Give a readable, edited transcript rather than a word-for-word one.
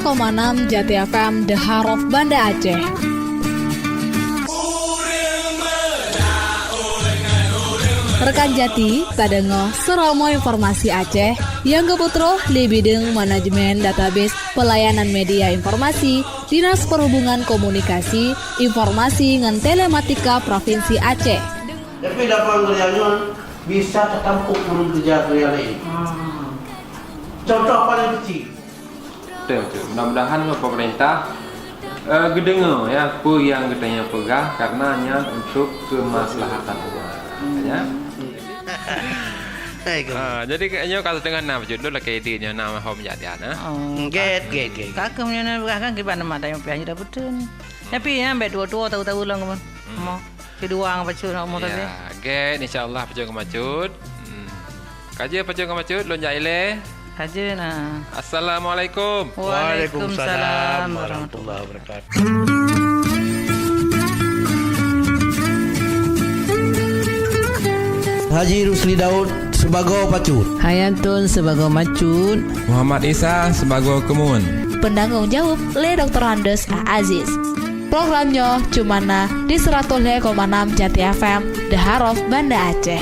Komana Jati FM The Heart of Banda Aceh. Rekan Jati, tadengo seromo informasi Aceh yang keputro di bidang manajemen database pelayanan media informasi Dinas Perhubungan Komunikasi Informasi ngan Telematika Provinsi Aceh. Tapi dapat kerjanya bisa tertampuk belum kerja ini. Contoh paling kecil. Mudah-mudahan pemerintah gedengo ya apa yang katanya pegah karena hanya untuk kemaslahatan umat ya. Jadi kayaknya kalau dengan nama judul lah kayak dia nama home jadi ana. Get. Kakak punya nama kan gimana mata yang pianya dah betul. Tapi ya ambek dua-dua tahu-tahu lah kamu. Mau kedua ngapacu nak mau tapi. Ya, get insyaallah pejong kemacut. Kaji pejong kemacut lonjak ile. Kaje nah. Assalamualaikum. Waalaikumsalam warahmatullahi wabarakatuh. Haji Rusli Daud sebagai pacut. Hayatun sebagai macut. Muhammad Isa sebagai kemun. Penanggung jawab Le Dr. Andes A. Aziz. Programnya cumana di 100,6 Jati FM The Heart of Banda Aceh.